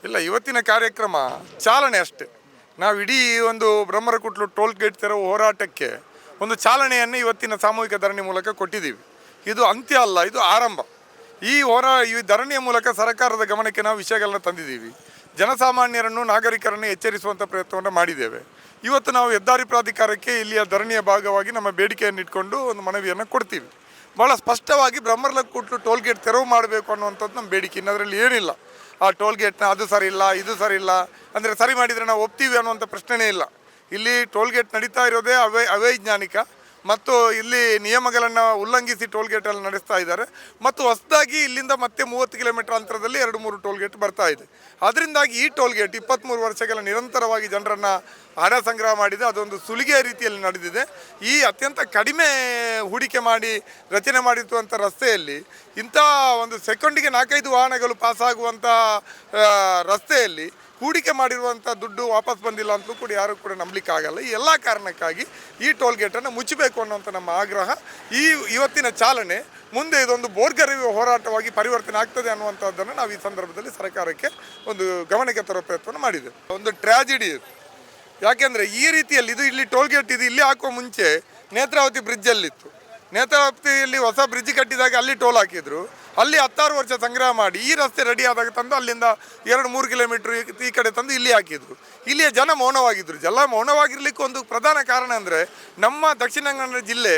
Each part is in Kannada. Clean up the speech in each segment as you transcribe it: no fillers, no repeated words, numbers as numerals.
ಇಲ್ಲ, ಇವತ್ತಿನ ಕಾರ್ಯಕ್ರಮ ಚಾಲನೆ ಅಷ್ಟೇ. ನಾವು ಇಡೀ ಒಂದು ಬ್ರಹ್ಮರಕುಟ್ಲು ಟೋಲ್ ಗೇಟ್ ತೆರವು ಹೋರಾಟಕ್ಕೆ ಒಂದು ಚಾಲನೆಯನ್ನು ಇವತ್ತಿನ ಸಾಮೂಹಿಕ ಧರಣಿ ಮೂಲಕ ಕೊಟ್ಟಿದ್ದೀವಿ. ಇದು ಅಂತ್ಯ ಅಲ್ಲ, ಇದು ಆರಂಭ. ಈ ಧರಣಿಯ ಮೂಲಕ ಸರ್ಕಾರದ ಗಮನಕ್ಕೆ ನಾವು ವಿಷಯಗಳನ್ನ ತಂದಿದ್ದೀವಿ. ಜನಸಾಮಾನ್ಯರನ್ನು, ನಾಗರಿಕರನ್ನು ಎಚ್ಚರಿಸುವಂಥ ಪ್ರಯತ್ನವನ್ನು ಮಾಡಿದ್ದೇವೆ. ಇವತ್ತು ನಾವು ಹೆದ್ದಾರಿ ಪ್ರಾಧಿಕಾರಕ್ಕೆ ಇಲ್ಲಿಯ ಧರಣಿಯ ಭಾಗವಾಗಿ ನಮ್ಮ ಬೇಡಿಕೆಯನ್ನು ಇಟ್ಕೊಂಡು ಒಂದು ಮನವಿಯನ್ನು ಕೊಡ್ತೀವಿ. ಭಾಳ ಸ್ಪಷ್ಟವಾಗಿ ಬ್ರಹ್ಮರಕುಟ್ಲು ಟೋಲ್ ಗೇಟ್ ತೆರವು ಮಾಡಬೇಕು ಅನ್ನುವಂಥದ್ದು ನಮ್ಮ ಬೇಡಿಕೆ. ಅದರಲ್ಲಿ ಏನಿಲ್ಲ, ಆ ಟೋಲ್ ಗೇಟ್ನ ಅದು ಸರಿ ಇಲ್ಲ, ಇದು ಸರಿ ಇಲ್ಲ ಅಂದರೆ ಸರಿ ಮಾಡಿದರೆ ನಾವು ಒಪ್ತೀವಿ ಅನ್ನುವಂಥ ಪ್ರಶ್ನೆನೇ ಇಲ್ಲ. ಇಲ್ಲಿ ಟೋಲ್ ಗೇಟ್ ನಡೀತಾ ಇರೋದೇ ಅವೈಜ್ಞಾನಿಕ ಮತ್ತು ಇಲ್ಲಿ ನಿಯಮಗಳನ್ನು ಉಲ್ಲಂಘಿಸಿ ಟೋಲ್ ಗೇಟಲ್ಲಿ ನಡೆಸ್ತಾ ಇದ್ದಾರೆ. ಮತ್ತು ಹೊಸದಾಗಿ ಇಲ್ಲಿಂದ ಮತ್ತೆ 30 ಕಿಲೋಮೀಟರ್ ಅಂತರದಲ್ಲಿ 2-3 ಟೋಲ್ ಗೇಟ್ ಬರ್ತಾ ಇದೆ. ಅದರಿಂದಾಗಿ ಈ ಟೋಲ್ ಗೇಟ್ 23 ವರ್ಷಗಳ ನಿರಂತರವಾಗಿ ಜನರನ್ನು ಹಣ ಸಂಗ್ರಹ ಮಾಡಿದೆ. ಅದೊಂದು ಸುಲಿಗೆ ರೀತಿಯಲ್ಲಿ ನಡೆದಿದೆ. ಈ ಅತ್ಯಂತ ಕಡಿಮೆ ಹೂಡಿಕೆ ಮಾಡಿ ರಚನೆ ಮಾಡಿರುವಂಥ ರಸ್ತೆಯಲ್ಲಿ ಇಂಥ ಒಂದು ಸೆಕೆಂಡಿಗೆ 4-5 ವಾಹನಗಳು ಪಾಸಾಗುವಂಥ ರಸ್ತೆಯಲ್ಲಿ ಹೂಡಿಕೆ ಮಾಡಿರುವಂಥ ದುಡ್ಡು ವಾಪಸ್ ಬಂದಿಲ್ಲ ಅಂತಲೂ ಕೂಡ ಯಾರು ಕೂಡ ನಂಬಲಿಕ್ಕಾಗಲ್ಲ. ಈ ಎಲ್ಲ ಕಾರಣಕ್ಕಾಗಿ ಈ ಟೋಲ್ ಗೇಟನ್ನು ಮುಚ್ಚಬೇಕು ಅನ್ನೋಂಥ ನಮ್ಮ ಆಗ್ರಹ. ಇವತ್ತಿನ ಚಾಲನೆ ಮುಂದೆ ಇದೊಂದು ಬೋರ್ಗರಿಯುವ ಹೋರಾಟವಾಗಿ ಪರಿವರ್ತನೆ ಆಗ್ತದೆ ಅನ್ನುವಂಥದ್ದನ್ನು ನಾವು ಈ ಸಂದರ್ಭದಲ್ಲಿ ಸರ್ಕಾರಕ್ಕೆ ಒಂದು ಗಮನಕ್ಕೆ ತರೋ ಪ್ರಯತ್ನ ಮಾಡಿದ್ದೇವೆ. ಒಂದು ಟ್ರ್ಯಾಜಿಡಿ ಇದು. ಯಾಕೆಂದರೆ ಈ ರೀತಿಯಲ್ಲಿ ಇಲ್ಲಿ ಟೋಲ್ ಗೇಟ್ ಇದು ಇಲ್ಲಿ ಹಾಕುವ ಮುಂಚೆ ನೇತ್ರಾವತಿ ಬ್ರಿಡ್ಜಲ್ಲಿತ್ತು. ನೇತ್ರಾವತಿಯಲ್ಲಿ ಹೊಸ ಬ್ರಿಡ್ಜ್ ಕಟ್ಟಿದಾಗ ಅಲ್ಲಿ ಟೋಲ್ ಹಾಕಿದ್ರು. ಅಲ್ಲಿ 16 ವರ್ಷ ಸಂಗ್ರಹ ಮಾಡಿ ಈ ರಸ್ತೆ ರೆಡಿ ಆದಾಗ ತಂದು ಅಲ್ಲಿಂದ 2-3 ಕಿಲೋಮೀಟ್ರ್ ಈ ಕಡೆ ತಂದು ಇಲ್ಲಿ ಹಾಕಿದ್ರು. ಇಲ್ಲಿಯ ಜನ ಮೌನವಾಗಿದ್ದರು. ಮೌನವಾಗಿರ್ಲಿಕ್ಕೆ ಒಂದು ಪ್ರಧಾನ ಕಾರಣ ಅಂದರೆ ನಮ್ಮ ದಕ್ಷಿಣ ಕನ್ನಡ ಜಿಲ್ಲೆ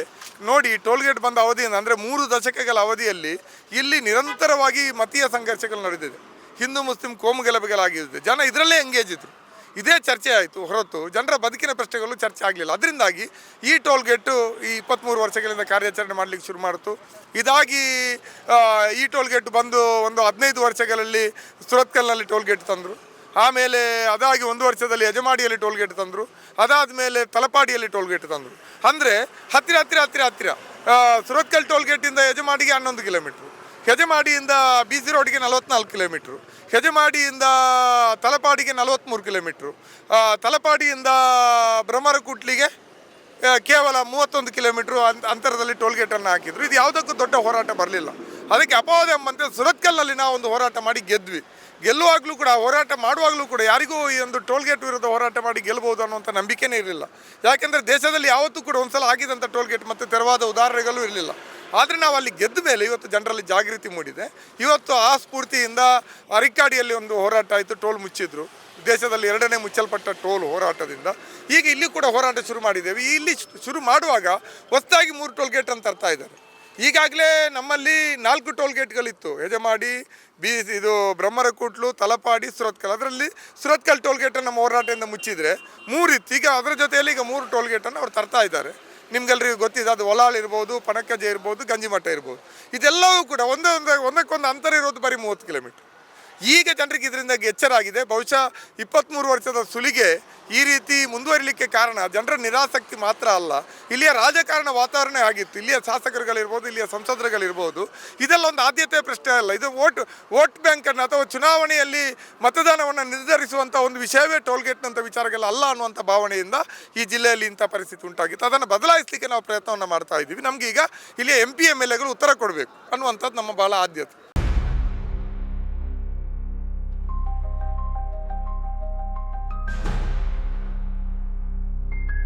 ನೋಡಿ, ಟೋಲ್ ಗೇಟ್ ಬಂದ ಅವಧಿಯಿಂದ ಅಂದರೆ 3 ದಶಕಗಳ ಅವಧಿಯಲ್ಲಿ ಇಲ್ಲಿ ನಿರಂತರವಾಗಿ ಮತೀಯ ಸಂಘರ್ಷಗಳು ನಡೆದಿದೆ. ಹಿಂದೂ ಮುಸ್ಲಿಂ ಕೋಮು ಗಲಭೆಗಳಾಗಿದೆ. ಜನ ಇದರಲ್ಲೇ ಎಂಗೇಜ್ ಇದ್ದರು. ಇದೇ ಚರ್ಚೆ ಆಯಿತು ಹೊರತು ಜನರ ಬದುಕಿನ ಪ್ರಶ್ನೆಗಳು ಚರ್ಚೆ ಆಗಲಿಲ್ಲ. ಅದರಿಂದಾಗಿ ಈ ಟೋಲ್ ಗೇಟು ಈ 23 ವರ್ಷಗಳಿಂದ ಕಾರ್ಯಾಚರಣೆ ಮಾಡಲಿಕ್ಕೆ ಶುರು ಮಾಡಿತು. ಇದಾಗಿ ಈ ಟೋಲ್ ಗೇಟ್ ಬಂದು ಒಂದು 15 ವರ್ಷಗಳಲ್ಲಿ ಸುರತ್ಕಲ್ನಲ್ಲಿ ಟೋಲ್ ಗೇಟ್ ತಂದರು. ಆಮೇಲೆ ಅದಾಗಿ 1 ವರ್ಷದಲ್ಲಿ ಯಜಮಾಡಿಯಲ್ಲಿ ಟೋಲ್ ಗೇಟ್ ತಂದರು. ಅದಾದ ಮೇಲೆ ತಲಪಾಡಿಯಲ್ಲಿ ಟೋಲ್ ಗೇಟ್ ತಂದರು. ಅಂದರೆ ಹತ್ತಿರ ಸುರತ್ಕಲ್ ಟೋಲ್ ಗೇಟಿಂದ ಯಜಮಾಡಿಗೆ 11 ಕಿಲೋಮೀಟ್ರು, ಹೆಜಮಾಡಿಯಿಂದ BC ರೋಡಿಗೆ 44 ಕಿಲೋಮೀಟ್ರು, ಹೆಜಮಾಡಿಯಿಂದ ತಲಪಾಡಿಗೆ 43 ಕಿಲೋಮೀಟ್ರು, ತಲಪಾಡಿಯಿಂದ ಬ್ರಹ್ಮರಕುಟ್ಲಿಗೆ ಕೇವಲ 31 ಕಿಲೋಮೀಟ್ರು ಅಂತರದಲ್ಲಿ ಟೋಲ್ ಗೇಟನ್ನು ಹಾಕಿದ್ರು. ಇದು ಯಾವುದಕ್ಕೂ ದೊಡ್ಡ ಹೋರಾಟ ಬರಲಿಲ್ಲ. ಅದಕ್ಕೆ ಅಪವಾದ ಎಂಬಂತೆ ಸುರತ್ಕಲ್ನಲ್ಲಿ ನಾವು ಒಂದು ಹೋರಾಟ ಮಾಡಿ ಗೆದ್ವಿ. ಗೆಲ್ಲುವಾಗಲೂ ಕೂಡ, ಹೋರಾಟ ಮಾಡುವಾಗಲೂ ಕೂಡ ಯಾರಿಗೂ ಈ ಒಂದು ಟೋಲ್ ಗೇಟ್ ವಿರುದ್ಧ ಹೋರಾಟ ಮಾಡಿ ಗೆಲ್ಲಬಹುದು ಅನ್ನುವಂಥ ನಂಬಿಕೆನೇ ಇರಲಿಲ್ಲ. ಯಾಕೆಂದರೆ ದೇಶದಲ್ಲಿ ಯಾವತ್ತೂ ಕೂಡ ಒಂದ್ಸಲ ಆಗಿದಂಥ ಟೋಲ್ ಗೇಟ್ ಮತ್ತು ತೆರವಾದ ಉದಾಹರಣೆಗಳು ಇರಲಿಲ್ಲ. ಆದರೆ ನಾವು ಅಲ್ಲಿ ಗೆದ್ದ ಮೇಲೆ ಇವತ್ತು ಜನರಲ್ಲಿ ಜಾಗೃತಿ ಮೂಡಿದೆ. ಇವತ್ತು ಆ ಸ್ಫೂರ್ತಿಯಿಂದ ಅರಿಕ್ಕಾಡಿಯಲ್ಲಿ ಒಂದು ಹೋರಾಟ ಆಯಿತು, ಟೋಲ್ ಮುಚ್ಚಿದ್ರು. ದೇಶದಲ್ಲಿ 2ನೇ ಮುಚ್ಚಲ್ಪಟ್ಟ ಟೋಲ್ ಹೋರಾಟದಿಂದ ಈಗ ಇಲ್ಲಿ ಕೂಡ ಹೋರಾಟ ಶುರು ಮಾಡಿದ್ದೇವೆ. ಇಲ್ಲಿ ಶುರು ಮಾಡುವಾಗ ಹೊಸದಾಗಿ 3 ಟೋಲ್ ಗೇಟ್ ಅಂತ ತರ್ತಾ ಇದ್ದಾರೆ. ಈಗಾಗಲೇ ನಮ್ಮಲ್ಲಿ 4 ಟೋಲ್ ಗೇಟ್ಗಳಿತ್ತು. ಹೆಜಮಾಡಿ, ಇದು ಬ್ರಹ್ಮರಕುಟ್ಲು, ತಲಪಾಡಿ, ಸುರತ್ಕಲ್. ಅದರಲ್ಲಿ ಸುರತ್ಕಲ್ ಟೋಲ್ ಗೇಟನ್ನು ನಮ್ಮ ಹೋರಾಟದಿಂದ ಮುಚ್ಚಿದರೆ 3 ಇತ್ತು. ಈಗ ಅದರ ಜೊತೆಯಲ್ಲಿ ಈಗ 3 ಟೋಲ್ ಗೇಟನ್ನು ಅವ್ರು ತರ್ತಾ ಇದ್ದಾರೆ. ನಿಮ್ಗೆಲ್ರಿಗೂ ಗೊತ್ತಿದೆ, ಅದು ಒಲಾಳ್ ಇರ್ಬೋದು, ಪಣಕಜೆ ಇರ್ಬೋದು, ಗಂಜಿಮಠ ಇರ್ಬೋದು. ಇದೆಲ್ಲವೂ ಕೂಡ ಒಂದಕ್ಕೊಂದು ಅಂತರ ಇರೋದು ಬರೀ 30 ಕಿಲೋಮೀಟ್ರ್. ಈಗ ಜನರಿಗೆ ಇದರಿಂದ ಎಚ್ಚರ ಆಗಿದೆ. ಬಹುಶಃ 23 ವರ್ಷದ ಸುಲಿಗೆ ಈ ರೀತಿ ಮುಂದುವರಿಲಿಕ್ಕೆ ಕಾರಣ ಜನರ ನಿರಾಸಕ್ತಿ ಮಾತ್ರ ಅಲ್ಲ, ಇಲ್ಲಿಯ ರಾಜಕಾರಣ ವಾತಾವರಣ ಆಗಿತ್ತು. ಇಲ್ಲಿಯ ಶಾಸಕರುಗಳಿರ್ಬೋದು, ಇಲ್ಲಿಯ ಸಂಸದರುಗಳಿರ್ಬೋದು, ಇದೆಲ್ಲ ಒಂದು ಆದ್ಯತೆ ಪ್ರಶ್ನೆ ಅಲ್ಲ. ಇದು ವೋಟ್ ಬ್ಯಾಂಕನ್ನು ಅಥವಾ ಚುನಾವಣೆಯಲ್ಲಿ ಮತದಾನವನ್ನು ನಿರ್ಧರಿಸುವಂಥ ಒಂದು ವಿಷಯವೇ ಟೋಲ್ಗೇಟ್ನಂಥ ವಿಚಾರಗಳ ಅಲ್ಲ ಅನ್ನುವಂಥ ಭಾವನೆಯಿಂದ ಈ ಜಿಲ್ಲೆಯಲ್ಲಿ ಇಂಥ ಪರಿಸ್ಥಿತಿ ಉಂಟಾಗಿತ್ತು. ಅದನ್ನು ಬದಲಾಯಿಸಲಿಕ್ಕೆ ನಾವು ಪ್ರಯತ್ನವನ್ನು ಮಾಡ್ತಾ ಇದ್ದೀವಿ. ನಮಗೀಗ ಇಲ್ಲಿಯ MP MLAಗಳು ಉತ್ತರ ಕೊಡಬೇಕು ಅನ್ನುವಂಥದ್ದು ನಮ್ಮ ಭಾಳ ಆದ್ಯತೆ.